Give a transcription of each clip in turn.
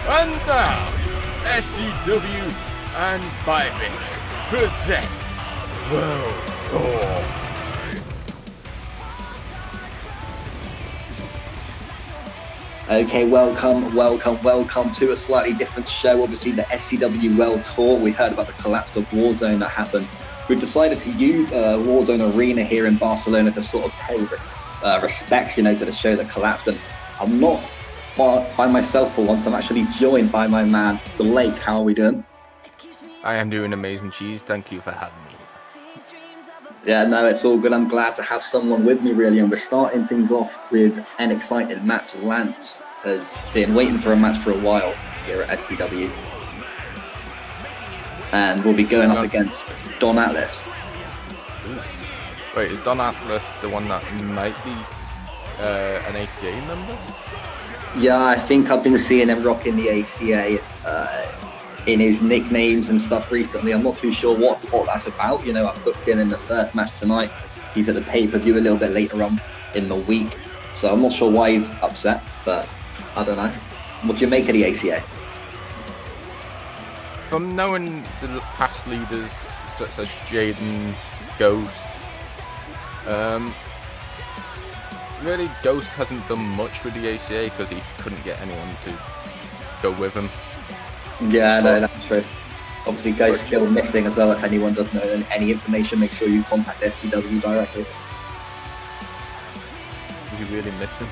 And now, SCW and Bybit presents World War. Okay, welcome to a slightly different show. Obviously, the SCW World Tour. We heard about the collapse of Warzone that happened. We've decided to use Warzone Arena here in Barcelona to sort of pay respect, to the show that collapsed. And I'm not by myself for once. I'm actually joined by my man, the Lake. How are we doing? I am doing amazing, Cheese. Thank you for having me. Yeah, no, it's all good. I'm glad to have someone with me, really. And we're starting things off with an exciting match. Lance has been waiting for a match for a while here at SCW. And we'll be going up against Don Atlas. Wait, is Don Atlas the one that might be an ACA member? Yeah, I think I've been seeing him rocking the ACA in his nicknames and stuff recently. I'm not too sure what that's about. I booked him in the first match tonight. He's at the pay-per-view a little bit later on in the week. So I'm not sure why he's upset, but I don't know. What do you make of the ACA? From knowing the past leaders such as Jaden, Ghost, really Ghost hasn't done much with the ACA because he couldn't get anyone to go with him. Yeah, no, that's true. Obviously, Ghost still missing as well. If anyone does know any information, make sure you contact SCW directly. You really miss him.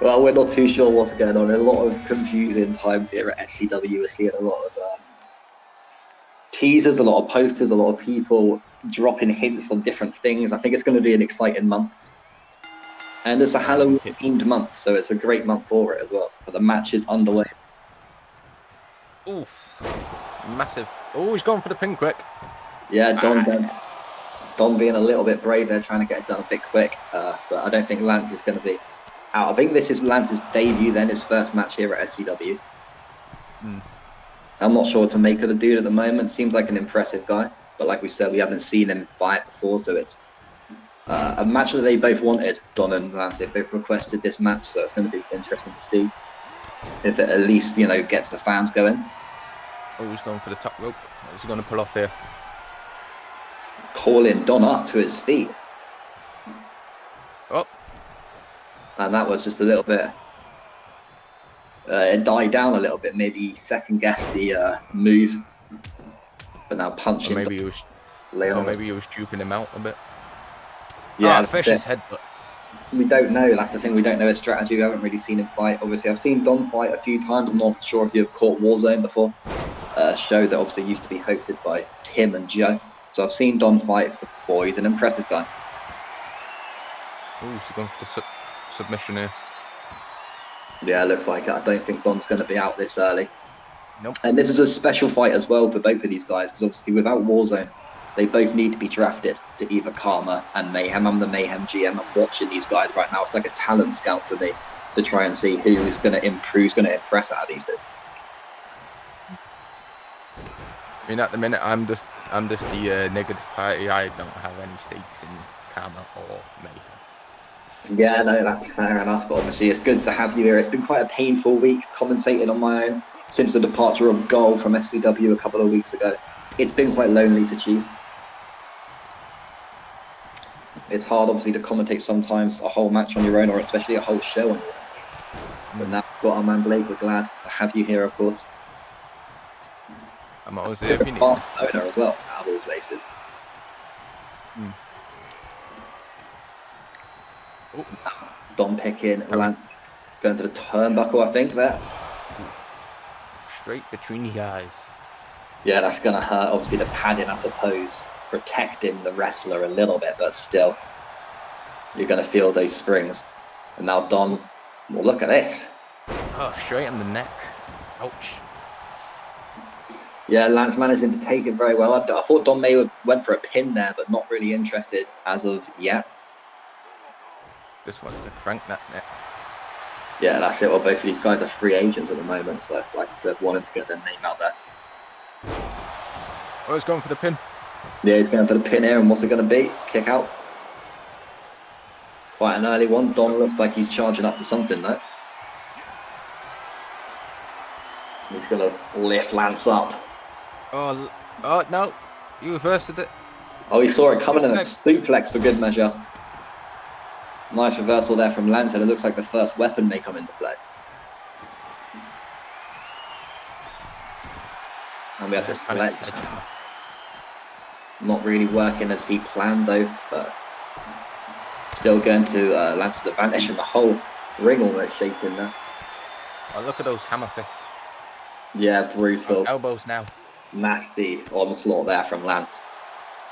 Well, we're not too sure what's going on. A lot of confusing times here at SCW. We're seeing a lot of teasers, a lot of posters, a lot of people dropping hints on different things. I think it's going to be an exciting month. And it's a Halloween-themed month, so it's a great month for it as well. But the match is underway. Oof. Massive. Oh, he's going for the pin quick. Yeah, Don being a little bit brave there, trying to get it done a bit quick. But I don't think Lance is going to be out. I think this is Lance's debut then, his first match here at SCW. I'm not sure what to make of the dude at the moment. Seems like an impressive guy. But like we said, we haven't seen him fight before, so it's a match that they both wanted, Don and Lance. They both requested this match, so it's going to be interesting to see if it at least, gets the fans going. Oh, he's going for the top rope. What's he going to pull off here? Calling Don up to his feet. Oh. And that was just a little bit... it died down a little bit. Maybe second-guessed the move. But now punching... Maybe he was duping him out a bit. Yeah, fish his head, but... We don't know. That's the thing. We don't know his strategy. We haven't really seen him fight. Obviously, I've seen Don fight a few times. I'm not sure if you've caught Warzone before. A show that obviously used to be hosted by Tim and Joe. So I've seen Don fight before. He's an impressive guy. Oh, he's going for the submission here. Yeah, looks like it. I don't think Don's going to be out this early. Nope. And this is a special fight as well for both of these guys, because obviously without Warzone, they both need to be drafted to either Karma and Mayhem. I'm the Mayhem GM. I'm watching these guys right now. It's like a talent scout for me to try and see who is going to improve, who's going to impress out of these two. I mean, at the minute, I'm just the negative party. I don't have any stakes in Karma or Mayhem. Yeah, no, that's fair enough. But obviously, it's good to have you here. It's been quite a painful week commentating on my own since the departure of Goal from SCW a couple of weeks ago. It's been quite lonely for Cheese. It's hard, obviously, to commentate sometimes a whole match on your own, or especially a whole show on your own. But now we've got our man Blake. We're glad to have you here, of course. I'm always there if you need. Barcelona as well, out of all places. Oh. Don picking, Lance going to the turnbuckle, I think, there. Straight between the eyes. Yeah, that's going to hurt. Obviously, the padding, I suppose, protecting the wrestler a little bit, but still, you're going to feel those springs. And now Don, well, look at this. Oh, straight on the neck. Ouch. Yeah, Lance managing to take it very well. I thought Don May went for a pin there, but not really interested as of yet. This one's the crank that neck. Yeah, that's it. Well, both of these guys are free agents at the moment, so like I said, wanting to get their name out there. Oh, he's going for the pin. Yeah, he's going for the pin here, and what's it going to be? Kick out. Quite an early one. Don looks like he's charging up for something, though. He's going to lift Lance up. Oh, no. You reversed it. Oh, he saw it coming in a suplex for good measure. Nice reversal there from Lance, and it looks like the first weapon may come into play. And we have the sledge. Not really working as he planned though, but still going to Lance's advantage, and the whole ring almost shaking there. Oh, look at those hammer fists. Yeah, brutal. Elbows now. Nasty onslaught there from Lance.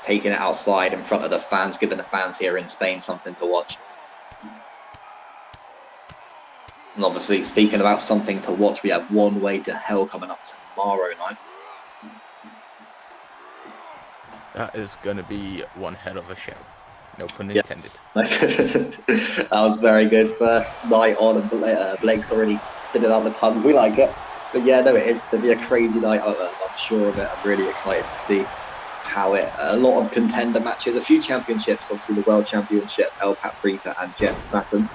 Taking it outside in front of the fans, giving the fans here in Spain something to watch. And obviously, speaking about something to watch, we have One Way to Hell coming up tomorrow night. That is going to be one hell of a show. No pun intended. That was very good. First night on, and Blake's already spitting out the puns. We like it. But yeah, no, it is going to be a crazy night. I'm sure of it. I'm really excited to see how it... A lot of contender matches, a few championships, obviously the World Championship, El Paprika and Jet Saturn,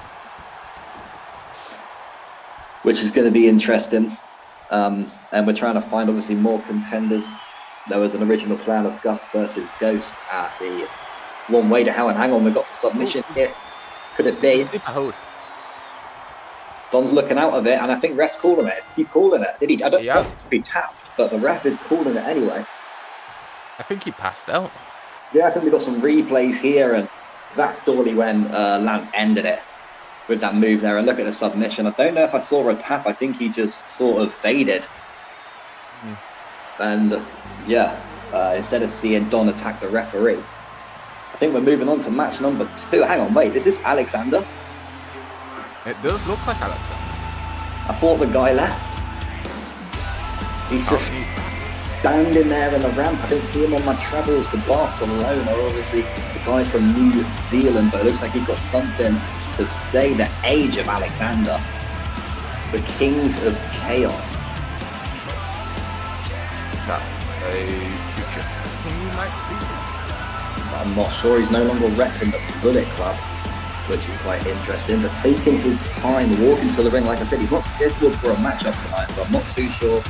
which is going to be interesting. And we're trying to find, obviously, more contenders. There was an original plan of Gus versus Ghost at the One Way to Hell. And hang on, we've got for submission here. Could it be? Don's looking out of it, and I think ref's calling it. He's calling it. Did he? I don't know if he tapped, but the ref is calling it anyway. I think he passed out. Yeah, I think we've got some replays here, and that's surely when Lance ended it with that move there. And look at the submission. I don't know if I saw a tap. I think he just sort of faded. And yeah, instead of seeing Don attack the referee, I think we're moving on to match number 2. Hang on, wait, is this Alexander? It does look like Alexander. I thought the guy left. He's just standing there in the ramp. I didn't see him on my travels to Barcelona. Obviously, the guy from New Zealand, but it looks like he's got something to say. The age of Alexander, the Kings of Chaos. That a future you might see. I'm not sure. He's no longer repping the Bullet Club, which is quite interesting. But taking his time, walking to the ring, like I said, he's not scheduled for a matchup tonight, so I'm not too sure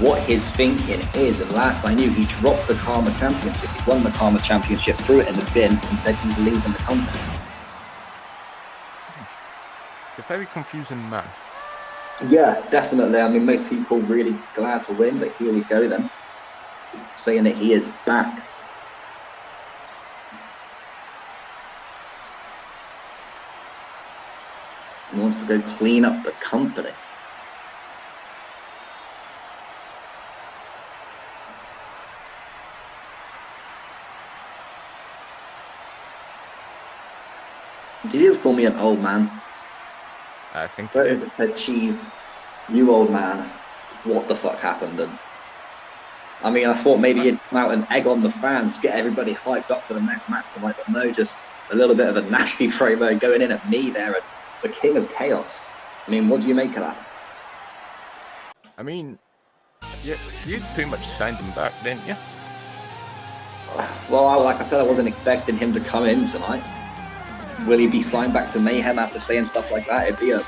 what his thinking is. And last I knew, he dropped the Karma Championship. He won the Karma Championship, threw it in the bin, and said he's leaving the company. A very confusing man. Yeah, definitely. I mean, most people really glad to win, but here we go then, saying that he is back. He wants to go clean up the company. Did he just call me an old man? I think he just said, cheese, you old man, what the fuck happened? And I mean, I thought maybe he'd come out and egg on the fans, get everybody hyped up for the next match tonight, but no, just a little bit of a nasty promo going in at me there, at the King of Chaos. I mean, what do you make of that? I mean, you pretty much signed him back, didn't you? Well, like I said, I wasn't expecting him to come in tonight. Will he be signed back to Mayhem after saying stuff like that? It'd be a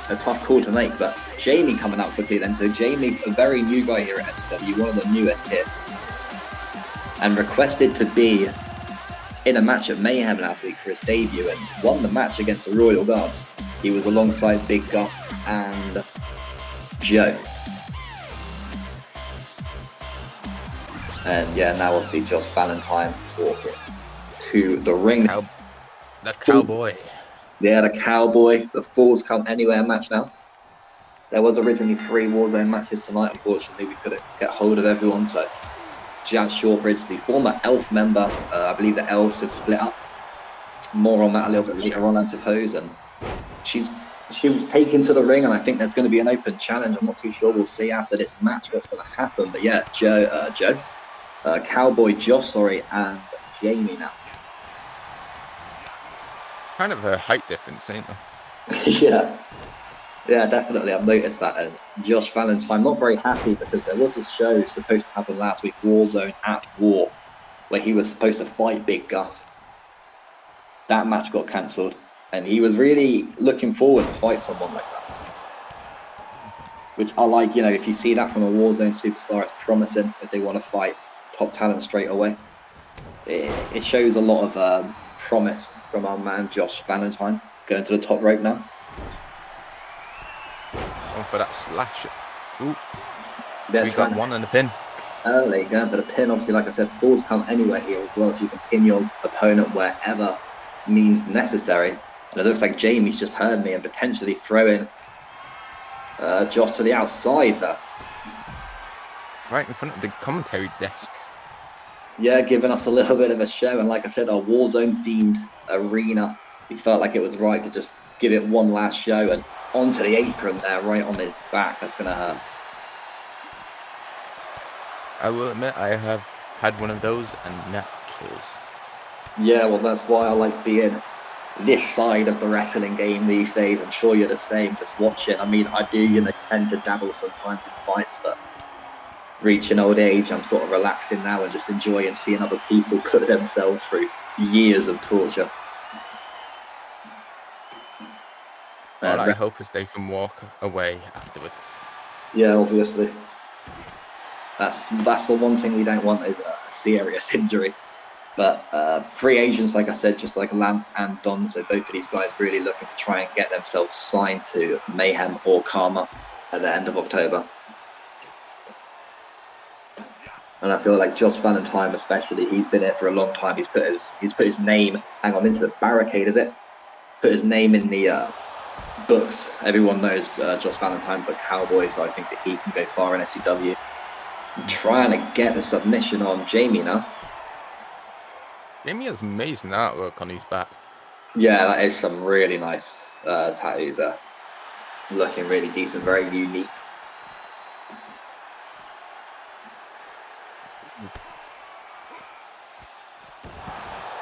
tough call to make. But Jamie coming out quickly then. So Jamie, a very new guy here at SCW, one of the newest here, and requested to be in a match at Mayhem last week for his debut and won the match against the Royal Guards. He was alongside Big Gus and Joe. And yeah, now obviously Josh Valentine walking to the ring. The Cowboy. Yeah, the Cowboy. The Falls Count Anywhere match now. There was originally 3 Warzone matches tonight. Unfortunately, we couldn't get hold of everyone. So Jazz Shawbridge, the former Elf member, I believe the Elves have split up. More on that a little bit later on, I suppose. And she was taken to the ring, and I think there's going to be an open challenge. I'm not too sure. We'll see after this match what's going to happen. But yeah, Cowboy Josh, and Jamie now. Kind of a height difference, ain't there? Yeah, definitely. I've noticed that. And Josh Valentine, not very happy because there was a show supposed to happen last week, Warzone at War, where he was supposed to fight Big Gus. That match got cancelled, and he was really looking forward to fight someone like that. which I like. If you see that from a Warzone superstar, it's promising if they want to fight top talent straight away. It shows a lot of promise from our man Josh Valentine going to the top rope now. Going for that slash. Ooh. They're We got one on the pin. Early, going for the pin. Obviously, like I said, falls come anywhere here as well, so you can pin your opponent wherever means necessary. And it looks like Jamie's just heard me and potentially throwing Josh to the outside there. Right in front of the commentary desks. Yeah, giving us a little bit of a show. And like I said, our Warzone-themed arena, we felt like it was right to just give it one last show. And onto the apron there, right on his back. That's going to hurt. I will admit, I have had one of those and that kills. Yeah, well, that's why I like being this side of the wrestling game these days. I'm sure you're the same, just watching. I mean, I do, tend to dabble sometimes in fights, but reaching old age, I'm sort of relaxing now and just enjoying seeing other people put themselves through years of torture. All I hope is they can walk away afterwards. Yeah, obviously. That's the one thing we don't want is a serious injury. But free agents, like I said, just like Lance and Don, so both of these guys really looking to try and get themselves signed to Mayhem or Karma at the end of October. And I feel like Josh Valentine especially, he's been here for a long time. He's put his name, into the barricade, is it? Put his name in the books. Everyone knows Josh Valentine's a cowboy, so I think that he can go far in SCW. I'm trying to get the submission on Jamie now. Jamie has amazing artwork on his back. Yeah, that is some really nice tattoos there. Looking really decent, very unique.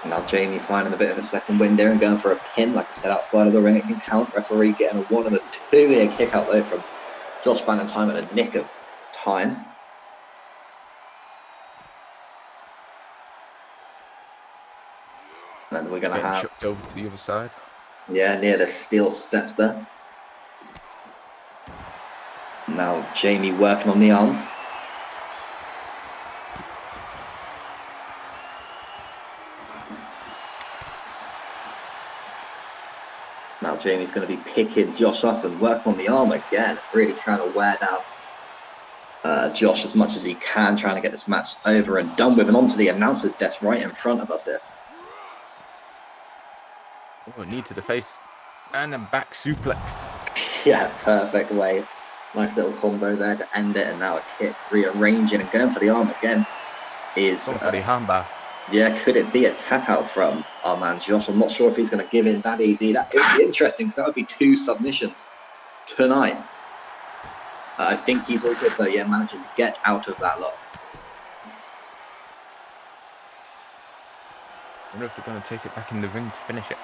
Now Jamie finding a bit of a second wind there and going for a pin. Like I said, outside of the ring, it can count. Referee getting a 1 and a 2 here kick out there from Josh Valentine at a nick of time. And we're going to have chucked over to the other side. Yeah, near the steel steps there. Now Jamie working on the arm. Now Jamie's going to be picking Josh up and working on the arm again. Really trying to wear down Josh as much as he can, trying to get this match over and done with. And onto the announcer's desk right in front of us here. Oh, knee to the face and a back suplex. Yeah, perfect way. Nice little combo there to end it. And now a kick, rearranging and going for the arm again. Is going for the armbar. Yeah, could it be a tap out from our man Josh? I'm not sure if he's going to give in that easy. That would be interesting because that would be 2 submissions tonight. I think he's all good though. Yeah, managing to get out of that lot. I wonder if they're going to take it back in the ring to finish it.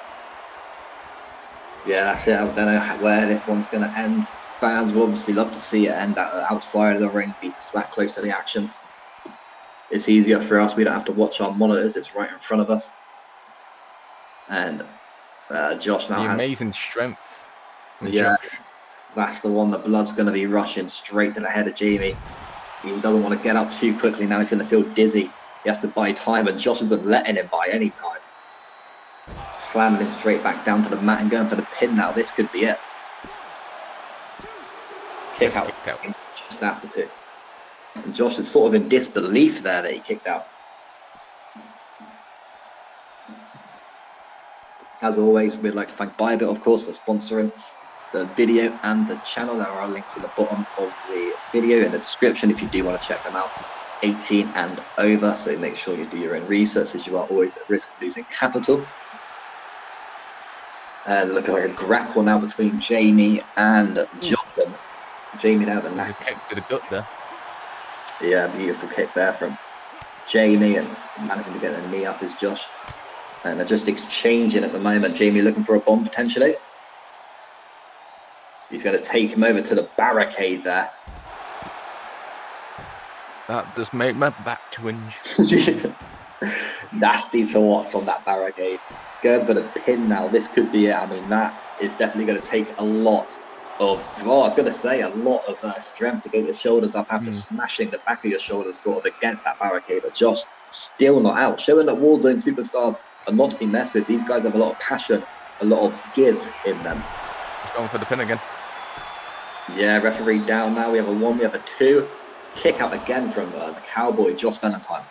Yeah, that's it. I don't know where this one's going to end. Fans will obviously love to see it end outside of the ring, be slack close to the action. It's easier for us. We don't have to watch our monitors. It's right in front of us. And Josh now the has amazing strength. Yeah, Josh. That's the one. The blood's going to be rushing straight to the head of Jamie. He doesn't want to get up too quickly. Now he's going to feel dizzy. He has to buy time, and Josh isn't letting him buy any time. Slamming him straight back down to the mat and going for the pin now. This could be it. Kick out just after 2. And Josh is sort of in disbelief there that he kicked out. As always, we'd like to thank Bybit, of course, for sponsoring the video and the channel. There are links at the bottom of the video in the description if you do want to check them out. 18 and over, so make sure you do your own research as you are always at risk of losing capital. And looking like a grapple now between Jamie and Jonathan. Jamie now the There's a kick to the gut there. Yeah, beautiful kick there from Jamie, and managing to get a knee up is Josh. And they're just exchanging at the moment. Jamie looking for a bomb potentially. He's going to take him over to the barricade there. That just made my back twinge. Nasty to watch on that barricade. Going for the pin now. This could be it. I mean, that is definitely going to take a lot I was going to say, a lot of strength to get your shoulders up after smashing the back of your shoulders sort of against that barricade, but Josh still not out, showing that Warzone superstars are not to be messed with. These guys have a lot of passion, a lot of give in them. He's going for the pin again. Yeah, referee down now. We have a 1, we have a 2. Kick out again from the Cowboy, Josh Valentine.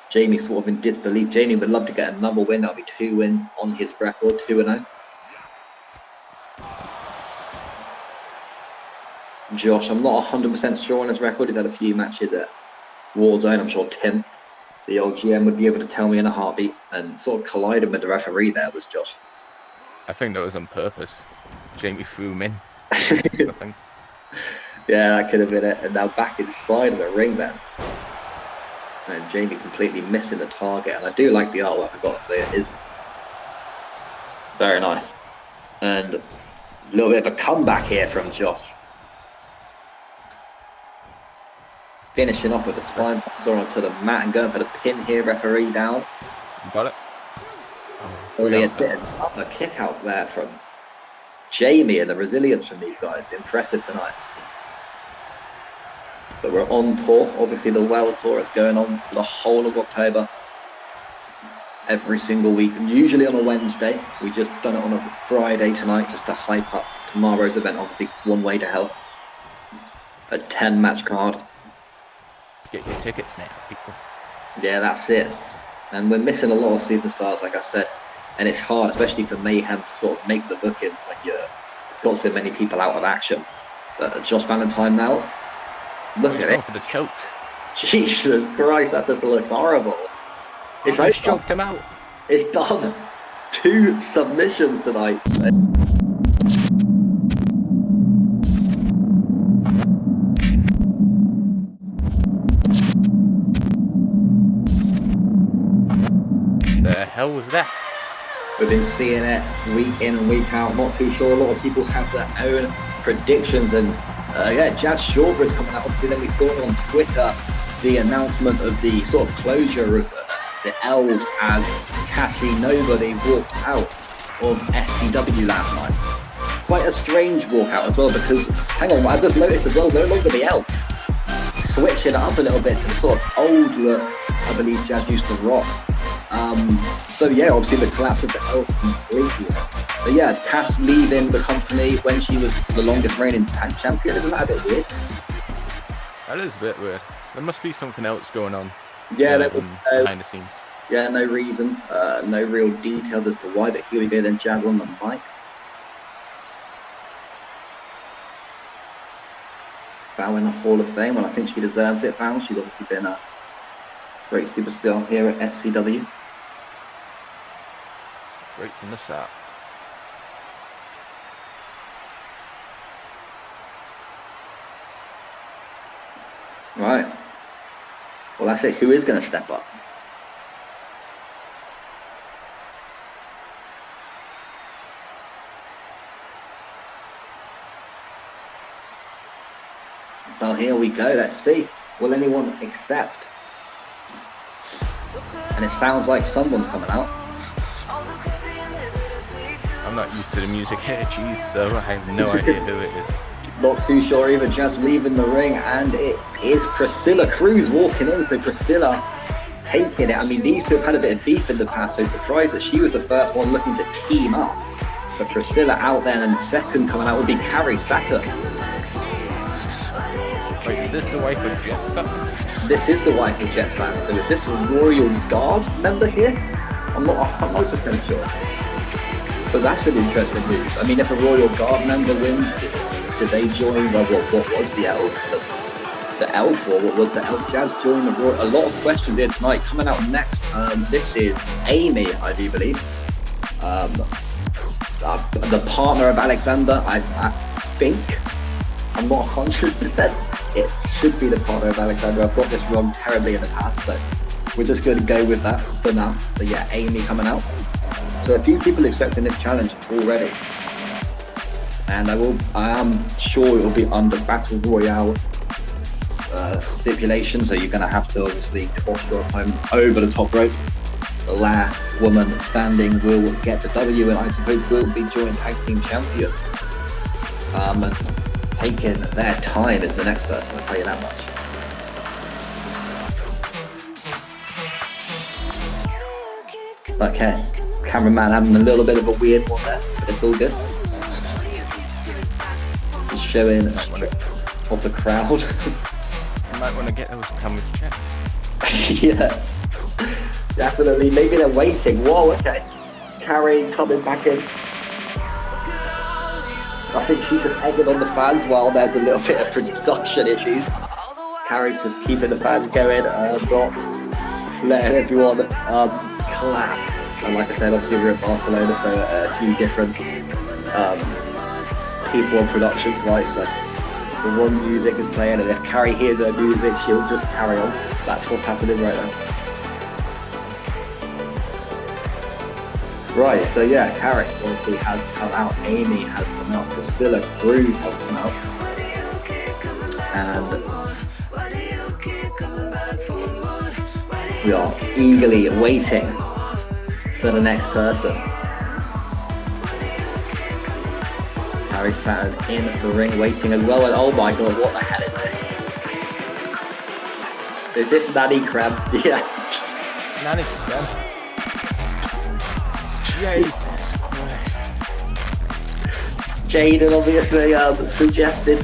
Jamie sort of in disbelief. Jamie would love to get another win. That'll be 2 wins on his record, 2-0. Josh, I'm not 100% sure on his record. He's had a few matches at Warzone. I'm sure Tim, the old GM, would be able to tell me in a heartbeat. And sort of colliding with the referee there was Josh. I think that was on purpose. Jamie threw him in. Yeah, that could have been it. And now back inside of the ring then. And Jamie completely missing the target. And I do like the artwork, I've got to say. It is very nice. And a little bit of a comeback here from Josh. Finishing off with the spine boxer onto the mat and going for the pin here, referee down. Got it. Only a sitting up a kick out there from Jamie, and the resilience from these guys. Impressive tonight. But we're on tour. Obviously the Well Tour is going on for the whole of October. Every single week, usually on a Wednesday. We just done it on a Friday tonight just to hype up tomorrow's event. Obviously, One Way to Hell. A 10-match card. Get your tickets now, people. Yeah, that's it. And we're missing a lot of superstars, like I said. And it's hard, especially for Mayhem, to sort of make the bookings when you've got so many people out of action. But Josh Valentine now, look at it. For the choke. Jesus Christ, that just looks horrible. It's I choked him out. It's done. 2 submissions tonight. The hell was that? We've been seeing it week in and week out. Not too sure. A lot of people have their own predictions. And yeah, Jazz Shorter is coming out. Obviously, then we saw on Twitter the announcement of the sort of closure of the elves as Cassie Nobody walked out of SCW last night. Quite a strange walkout as well, because, hang on, I just noticed as well, no longer the elf. Switching it up a little bit to the sort of old look I believe Jazz used to rock. So yeah, obviously the collapse of the elf completely. But yeah, Cass leaving the company when she was the longest reigning tag champion, isn't that a bit weird? That is a bit weird. There must be something else going on. Yeah, behind the scenes. Yeah, no reason, no real details as to why, but here we go then, Jazz on the mic. Bow in the Hall of Fame, and I think she deserves it, Bow. She's obviously been a great superstar here at SCW. Right from the start. Right. Well, that's it. Who is going to step up? Well, here we go. Let's see. Will anyone accept? And it sounds like someone's coming out. I'm not used to the music here, geez, so I have no idea who it is. Not too sure either. Just leaving the ring, and it is Priscilla Cruz walking in. So Priscilla taking it. I mean, these two have had a bit of beef in the past, so surprised that she was the first one looking to team up. But Priscilla out there, and the second coming out would be Carrie Saturn. Wait, is this the wife of Jet Saturn? This is the wife of Jet Saturn. So is this a Royal Guard member here? I'm not 100% sure. But that's an interesting move. I mean, if a Royal Guard member wins, do they join? Well, what was the elves? The elf, or what was the elf? Jazz join the Royal? A lot of questions here tonight. Coming out next, this is Amy, I do believe. The partner of Alexander, I think. I'm not 100%. It should be the partner of Alexander. I've got this wrong terribly in the past, so we're just going to go with that for now. But yeah, Amy coming out. So a few people accepting this challenge already. And I am sure it will be under Battle Royale stipulation, so you're going to have to obviously toss your opponent over the top rope. The last woman standing will get the W, and I suppose will be joint tag team champion. And taking their time is the next person, I'll tell you that much. Okay, cameraman having a little bit of a weird one there, but it's all good. Just showing a strip of the crowd. You might want to get those cameras checked. Yeah, definitely. Maybe they're waiting. Whoa, okay. Carrie coming back in. I think she's just egging on the fans while there's a little bit of production issues. Carrie's just keeping the fans going, not letting everyone clap. And like I said, obviously we're at Barcelona, so a few different people on production tonight. So the one music is playing, and if Carrie hears her music, she'll just carry on. That's what's happening right now. Right, so yeah, Carrie obviously has come out, Amy has come out, Priscilla Cruz has come out, and we are eagerly waiting for the next person. Carrie Saturn in the ring waiting as well, and oh my god, what the hell is this? Is this Nanny Crab? Yeah. Nanny Crab. Jesus Christ. Jaden obviously suggested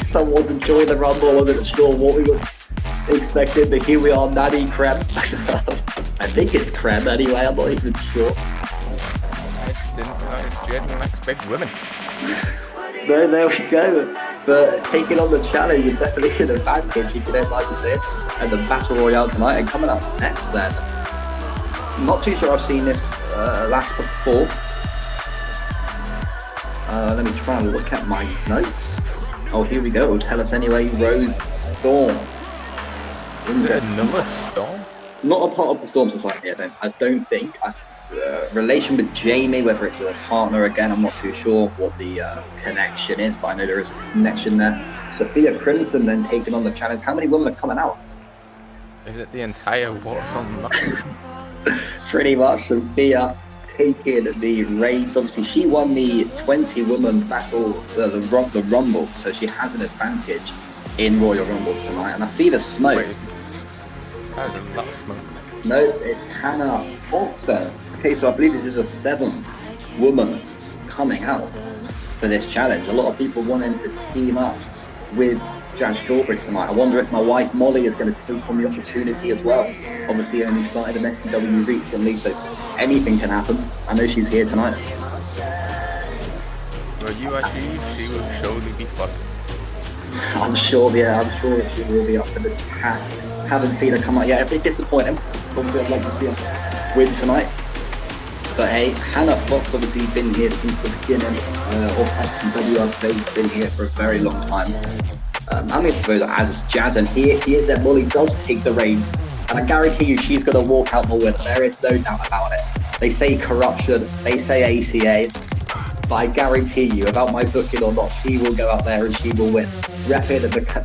someone to join the Rumble. Wasn't sure what we were expecting, but here we are, Nanny Crab. I think it's Crab anyway, I'm not even sure. I didn't notice Jaden likes big women. No, there we go. But taking on the challenge is definitely an advantage, you can like you said, and the Battle Royale tonight. And coming up next then, I'm not too sure I've seen this last before. Let me try and look at my notes. Oh, here we go. Tell us anyway, Rose Storm. Another Storm? Not a part of the Storm Society, I don't think. Relation with Jamie, whether it's a partner again, I'm not too sure what the connection is, but I know there is a connection there. Sophia Crimson then taking on the challenge. How many women are coming out? Is it the entire Warzone map? Pretty much. Sophia taking the reins. Obviously, she won the 20-woman battle, the Rumble, so she has an advantage in Royal Rumbles tonight. And I see the smoke. Wait, there's a lot of smoke. No, it's Hannah Foxer. Okay, so I believe this is a 7th woman coming out for this challenge. A lot of people wanting to team up with Jazz Shortbridge tonight. I wonder if my wife Molly is going to take on the opportunity as well. Obviously only started an SCW recently, so anything can happen. I know she's here tonight. Well, you achieve, she will surely be fun. I'm sure she will be up for the task. Haven't seen her come out yet. A bit disappointing. Obviously I'd like to see her win tonight. But hey, Hannah Fox obviously been here since the beginning of SCW. I'd say she's been here for a very long time. I'm going to suppose as Jazz, and here she is. Then Molly does take the reins, and I guarantee you she's going to walk out the winner. There is no doubt about it. They say corruption, they say ACA, but I guarantee you, about my booking or not, she will go out there and she will win. Repping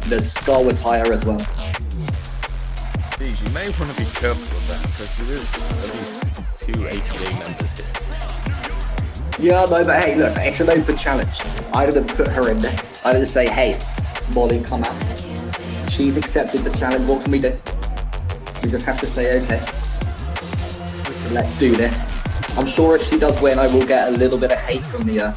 the Scar attire as well. Geez, you may want to be careful with that, because there is at least 2 ACA members here. Yeah, no, but hey, look, it's an open challenge. I didn't put her in this. I didn't say, hey, Molly, come out. She's accepted the challenge. What can we do? We just have to say, okay, let's do this. I'm sure if she does win, I will get a little bit of hate from the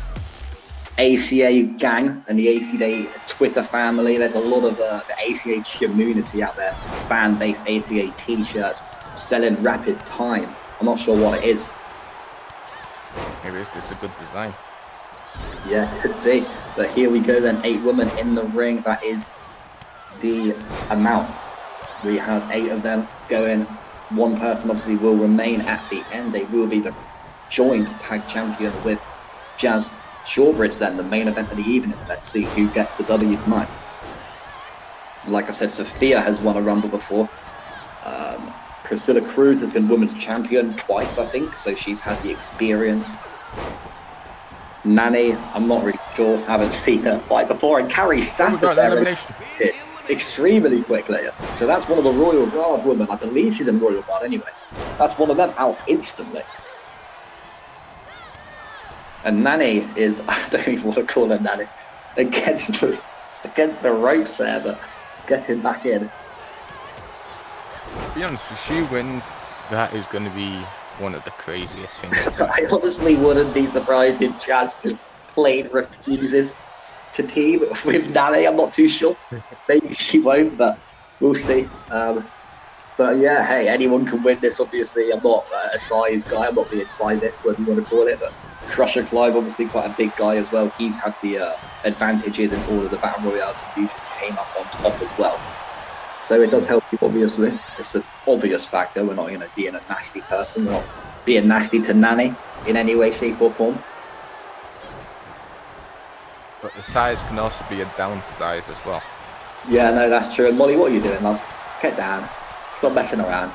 ACA gang and the ACA Twitter family. There's a lot of the ACA community out there, fan-based ACA t-shirts selling rapid time. I'm not sure what it is. Maybe it's just a good design. Yeah, could be. But here we go then, 8 women in the ring. That is the amount. We have 8 of them going. One person obviously will remain at the end. They will be the joint tag champion with Jazz Shortbridge then, the main event of the evening. Let's see who gets the W tonight. Like I said, Sophia has won a Rumble before. Priscilla Cruz has been women's champion twice, I think, so she's had the experience. Nanny, I'm not really sure, haven't seen her fight before, and Carrie sat there extremely quickly. So that's one of the Royal Guard women. I believe she's in Royal Guard anyway. That's one of them out instantly. And Nanny is, I don't even want to call her Nanny, against the ropes there, but getting back in. To be honest, if she wins, that is going to be one of the craziest things. I honestly wouldn't be surprised if Jazz just plain refuses to team with Nanny. I'm not too sure. Maybe she won't, but we'll see. But yeah, hey, anyone can win this, obviously. I'm not a size guy. I'm not being size-esque, whatever you want to call it. But Crusher Clive, obviously quite a big guy as well. He's had the advantages in all of the Battle Royales and usually came up on top as well. So it does help you, obviously. It's the obvious factor. We're not, being a nasty person. We're not being nasty to Nanny in any way, shape or form. But the size can also be a downsize as well. Yeah, no, that's true. And Molly, what are you doing, love? Get down. Stop messing around.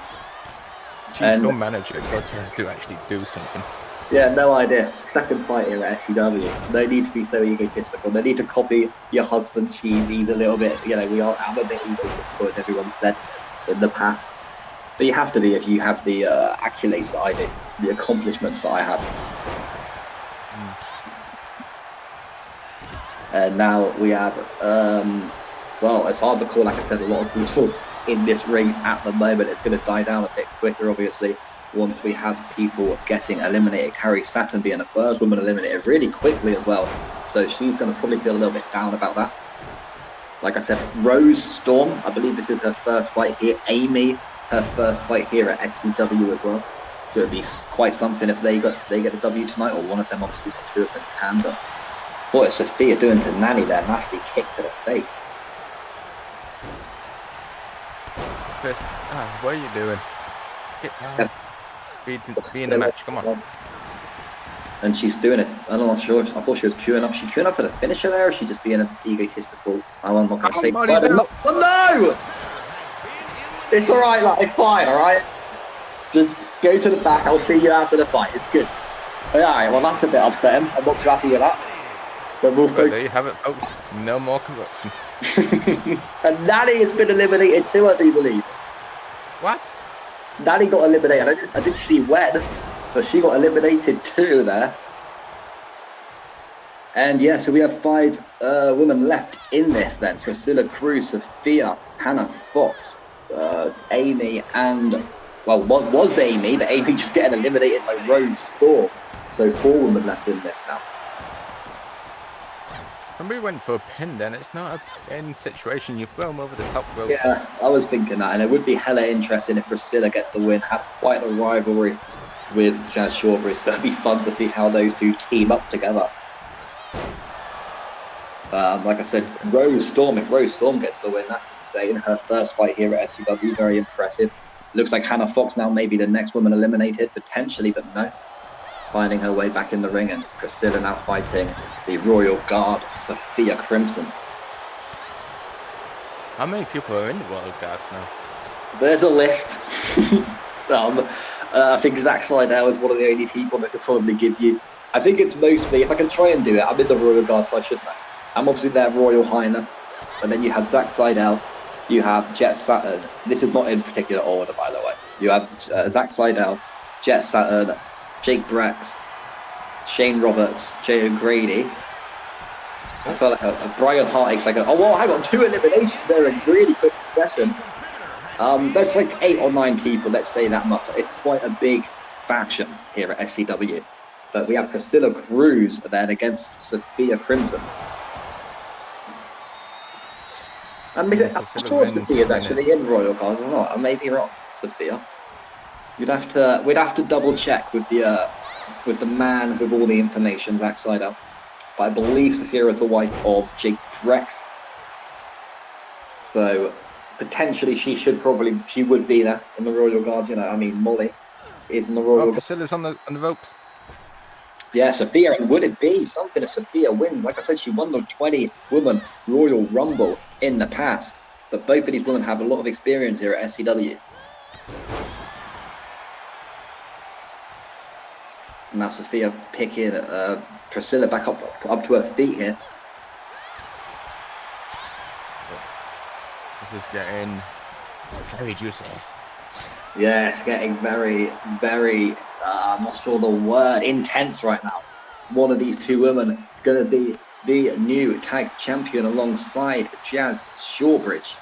She's still manager, got to actually do something. Yeah, no idea. Second fight here at SCW. No need to be so egotistical. No need to copy your husband Cheese. He's a little bit, I'm a bit egotistical, as everyone said in the past. But you have to be if you have the accolades that I do, the accomplishments that I have. And now we have, well, it's hard to call, like I said, a lot of people in this ring at the moment. It's going to die down a bit quicker, obviously, once we have people getting eliminated. Carrie Saturn being the first woman eliminated really quickly as well. So she's going to probably feel a little bit down about that. Like I said, Rose Storm, I believe this is her first fight here. Amy, her first fight here at SCW as well. So it'd be quite something if they get the W tonight, or one of them, obviously, two of them can. But what is Sophia doing to Nanny there? Nasty kick to the face. Chris, what are you doing? Get down. Be in the match, come on. And she's doing it. I'm not sure. I thought she was queuing up. She queuing up for the finisher there, or is she just being egotistical? I'm not going to say. Oh no! It's alright, like, it's fine, alright? Just go to the back. I'll see you after the fight. It's good. Alright, well, that's a bit upsetting. I'm not too happy with that. But we'll there you have it, folks. No more corruption. And Nanny has been eliminated too, I do believe. What? Nanny got eliminated. I didn't see when, but she got eliminated too there. And yeah, so we have 5 women left in this then. Priscilla Cruz, Sophia, Hannah Fox, Amy, and, well, what was Amy, but Amy just getting eliminated by Rose Storm. So 4 women left in this now. When we went for a pin, then it's not a pin situation. You throw them over the top rope. Yeah, I was thinking that, and it would be hella interesting if Priscilla gets the win. Had quite a rivalry with Jazz Shawbury, so it'd be fun to see how those two team up together. Like I said, Rose Storm. If Rose Storm gets the win, that's insane. Her first fight here at SCW, very impressive. Looks like Hannah Fox now maybe the next woman eliminated, potentially, but no. Finding her way back in the ring, and Priscilla now fighting the Royal Guard, Sophia Crimson. How many people are in the Royal Guards now? There's a list. I think Zack Slidell is one of the only people that could probably give you. I think it's mostly, if I can try and do it, I'm in the Royal Guard, so I should know. I'm obviously their Royal Highness, and then you have Zack Slidell, you have Jet Saturn. This is not in particular order, by the way. You have Zack Slidell, Jet Saturn, Jake Brex, Shane Roberts, Jay O'Grady. I felt like a Brian Hart. Like, oh, well, hang on, 2 eliminations there in really quick succession. There's like 8 or 9 people, let's say that much. It's quite a big faction here at SCW. But we have Priscilla Cruz then against Sophia Crimson. And I'm sure Sophia's actually in Royal Guard or not. I may be wrong, Sophia. We'd have to double check with the man with all the information, Zack Slidell. But I believe Sophia is the wife of Jake Brex. So potentially she would be there in the Royal Guards. I mean, Molly is in the Royal Guards. Priscilla's on the ropes. Yeah, Sophia, and would it be something if Sophia wins? Like I said, she won the 20-woman Royal Rumble in the past. But both of these women have a lot of experience here at SCW. Now Sophia picking Priscilla back up to her feet here. This is getting very juicy. Yeah, it's getting very, very, I'm not sure the word, intense right now. one of these two women going to be the new tag champion alongside Jazz Shawbridge.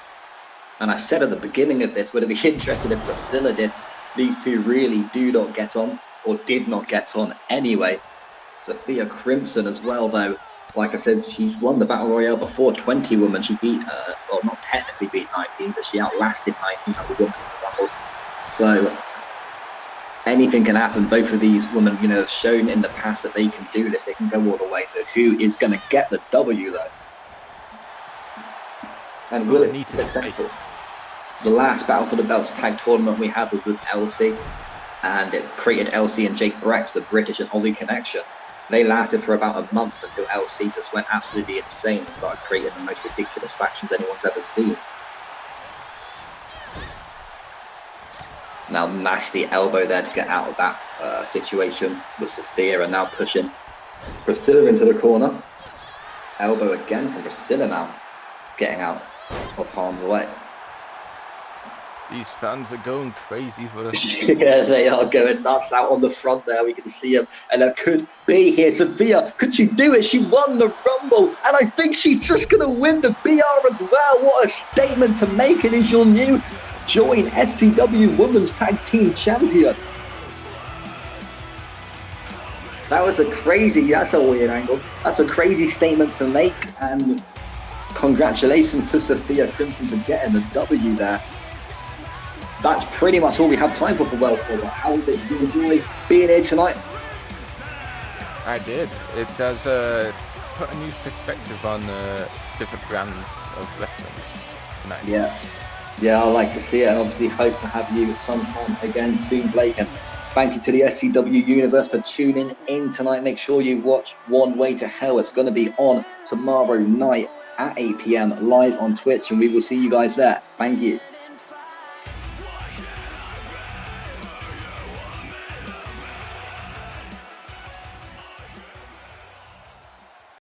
And I said at the beginning of this, would it be interested if Priscilla did? These two really do not get on, or did not get on anyway. Sophia Crimson as well, though. Like I said, she's won the Battle Royale before. 20 women. She beat, well, not technically beat 19, but she outlasted 19 other women in the Rumble. So anything can happen. Both of these women, you know, have shown in the past that they can do this. They can go all the way. So who is going to get the W, though? And will it be successful? The last Battle for the Belts tag tournament we had was with LC, and it created LC and Jake Brex, the British and Aussie connection. They lasted for about a month until LC just went absolutely insane and started creating the most ridiculous factions anyone's ever seen. Now, nasty elbow there to get out of that situation with Sophia, and now pushing Priscilla into the corner. Elbow again from Priscilla now, getting out of harm's way. These fans are going crazy for us. Yeah, they are going nuts out on the front there. We can see them. And it could be here. Sophia, could she do it? She won the Rumble. And I think she's just going to win the BR as well. What a statement to make. It is your new joint SCW Women's Tag Team Champion. That was that's a weird angle. That's a crazy statement to make. And congratulations to Sophia Crimson for getting the W there. That's pretty much all we have time for World Tour. But how was it? Did you enjoy being here tonight? I did. It has put a new perspective on different brands of wrestling tonight. Yeah, I like to see it, and obviously hope to have you sometime again soon, Blake. And thank you to the SCW Universe for tuning in tonight. Make sure you watch One Way to Hell. It's going to be on tomorrow night at 8 p.m. live on Twitch, and we will see you guys there. Thank you.